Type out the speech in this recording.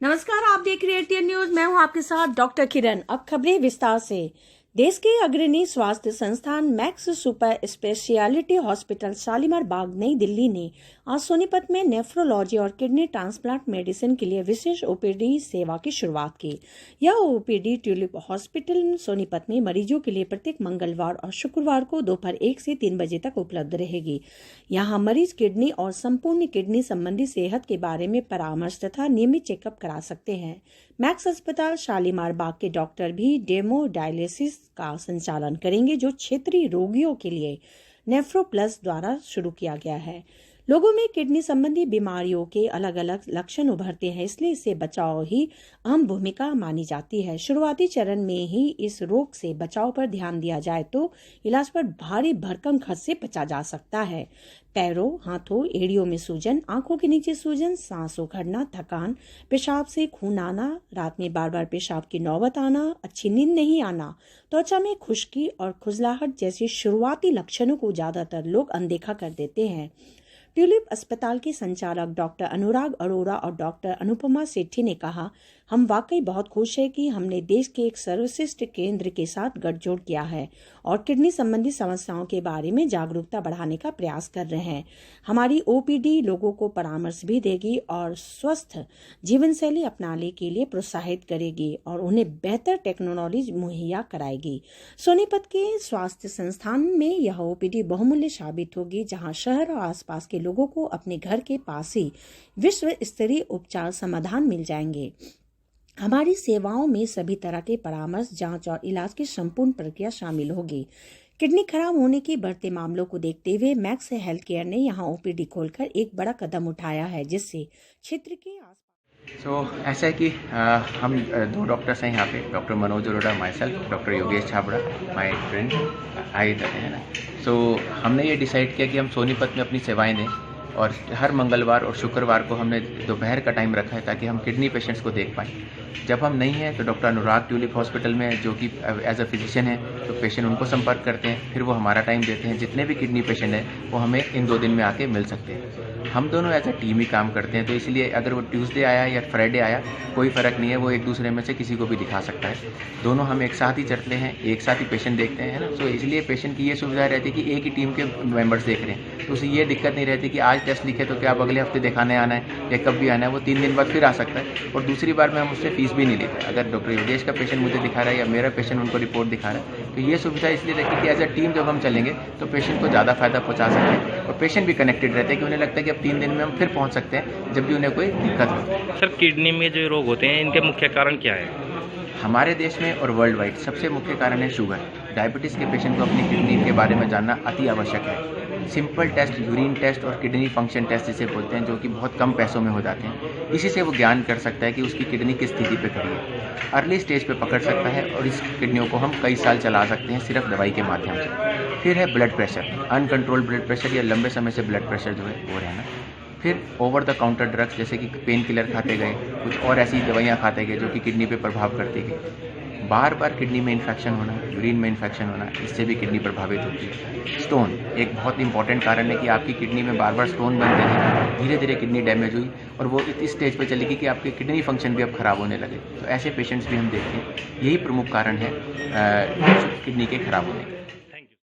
नमस्कार, आप देख रहे हैं RTN न्यूज। मैं हूं आपके साथ डॉक्टर किरण। अब खबरें विस्तार से। देश के अग्रणी स्वास्थ्य संस्थान Max super speciality hospital Shalimar Bagh नई दिल्ली ने आज सोनीपत में नेफ्रोलॉजी और किडनी ट्रांसप्लांट मेडिसिन के लिए विशेष ओपीडी सेवा की शुरुआत की। यह ओपीडी ट्यूलिप हॉस्पिटल सोनीपत में मरीजों के लिए प्रत्येक मंगलवार और शुक्रवार को दोपहर 1 से 3 बजे तक उपलब्ध रहेगी। यहाँ मरीज किडनी और संपूर्ण किडनी संबंधी सेहत के बारे में परामर्श तथा नियमित चेकअप करा सकते हैं। मैक्स अस्पताल शालीमार बाग के डॉक्टर भी डेमो डायलिसिस का संचालन करेंगे, जो क्षेत्रीय रोगियों के लिए नेफ्रो प्लस द्वारा शुरू किया गया है। लोगों में किडनी संबंधी बीमारियों के अलग अलग लक्षण उभरते हैं, इसलिए इससे बचाव ही अहम भूमिका मानी जाती है। शुरुआती चरण में ही इस रोग से बचाव पर ध्यान दिया जाए तो इलाज पर भारी भरकम खर्च से बचा जा सकता है। पैरों, हाथों, एड़ियों में सूजन, आंखों के नीचे सूजन, सांस उखड़ना, थकान, पेशाब से खून आना, रात में बार बार पेशाब की नौबत आना, अच्छी नींद नहीं आना, त्वचा में खुश्की और खुजलाहट जैसे शुरुआती लक्षणों को ज्यादातर लोग अनदेखा कर देते हैं। ट्यूलिप अस्पताल के संचालक डॉक्टर अनुराग अरोरा और डॉक्टर अनुपमा सेठी ने कहा, हम वाकई बहुत खुश हैं कि हमने देश के एक सर्वश्रेष्ठ केंद्र के साथ गठजोड़ किया है और किडनी संबंधी समस्याओं के बारे में जागरूकता बढ़ाने का प्रयास कर रहे हैं। हमारी ओपीडी लोगों को परामर्श भी देगी और स्वस्थ जीवन शैली अपनाने के लिए प्रोत्साहित करेगी और उन्हें बेहतर टेक्नोलॉजी मुहैया कराएगी। सोनीपत के स्वास्थ्य संस्थान में यह ओपीडी बहुमूल्य साबित होगी, जहां शहर और आसपास के लोगों को अपने घर के पास ही विश्व स्तरीय उपचार समाधान मिल जाएंगे। हमारी सेवाओं में सभी तरह के परामर्श, जांच और इलाज की संपूर्ण प्रक्रिया शामिल होगी। किडनी खराब होने के बढ़ते मामलों को देखते हुए मैक्स हेल्थ केयर ने यहां ओपीडी खोलकर एक बड़ा कदम उठाया है, जिससे क्षेत्र के ऐसा है कि हम दो डॉक्टर्स हैं यहाँ पे, doctor Manoj Arora, my self, doctor Yogesh Chhabra, my friend I है ना। हमने ये डिसाइड किया कि हम सोनीपत में अपनी सेवाएं दें और हर मंगलवार और शुक्रवार को हमने दोपहर का टाइम रखा है ताकि हम किडनी पेशेंट्स को देख पाएँ। जब हम नहीं हैं तो डॉक्टर अनुराग ट्यूलिप हॉस्पिटल में, जो कि एज अ फिजिशियन है, तो पेशेंट उनको संपर्क करते हैं, फिर वो हमारा टाइम देते हैं। जितने भी किडनी पेशेंट हैं वो हमें इन 2 दिन में आके मिल सकते हैं। हम दोनों एज अ टीम ही काम करते हैं, तो इसलिए अगर वो ट्यूसडे आया या फ्राइडे आया कोई फ़र्क नहीं है, वो एक दूसरे में से किसी को भी दिखा सकता है। दोनों हम एक साथ ही चलते हैं, एक साथ ही पेशेंट देखते हैं, है ना। इसलिए पेशेंट की ये सुविधा रहती है कि एक ही टीम के मेंबर्स देख रहे हैं, तो उसे ये दिक्कत नहीं रहती कि आज टेस्ट लिखे तो क्या अब अगले हफ्ते दिखाने आना है या कब भी आना है। वो 3 दिन बाद फिर आ सकता है और दूसरी बार में हम उससे फीस भी नहीं लेते। अगर डॉक्टर योगेश का पेशेंट मुझे दिखा रहा है या मेरा पेशेंट उनको रिपोर्ट दिखा रहा है, तो ये सुविधा इसलिए रहती है कि एज अ टीम जब हम चलेंगे तो पेशेंट को ज़्यादा फायदा पहुँचा सकते हैं और पेशेंट भी कनेक्टेड रहते हैं कि उन्हें लगता है कि अब 3 दिन में हम फिर पहुँच सकते हैं जब भी उन्हें कोई दिक्कत हो। सर, किडनी में जो रोग होते हैं इनके मुख्य कारण क्या है? हमारे देश में और वर्ल्ड वाइड सबसे मुख्य कारण है शुगर। डायबिटीज़ के पेशेंट को अपनी किडनी के बारे में जानना अति आवश्यक है। सिंपल टेस्ट, यूरिन टेस्ट और किडनी फंक्शन टेस्ट जिसे बोलते हैं, जो कि बहुत कम पैसों में हो जाते हैं, इसी से वो ज्ञान कर सकता है कि उसकी किडनी किस स्थिति पे खड़ी है। अर्ली स्टेज पे पकड़ सकता है और इस किडनियों को हम कई साल चला सकते हैं सिर्फ दवाई के माध्यम से। फिर है blood pressure, uncontrolled blood pressure या लंबे समय से ब्लड प्रेशर जो है वो रहना। फिर ओवर द काउंटर ड्रग्स जैसे कि पेन किलर खाते गए, कुछ और ऐसी दवाइयाँ खाते गए जो कि किडनी पे प्रभाव करती गई। बार बार किडनी में इन्फेक्शन होना, यूरिन में इन्फेक्शन होना, इससे भी किडनी प्रभावित होती है। स्टोन एक बहुत इंपॉर्टेंट कारण है कि आपकी किडनी में बार बार स्टोन बनते हैं, धीरे धीरे किडनी डैमेज हुई और वो इस स्टेज पर चलेगी कि आपके किडनी फंक्शन भी अब खराब होने लगे। तो ऐसे पेशेंट्स भी हम देखते हैं। यही प्रमुख कारण है किडनी के खराब होने के।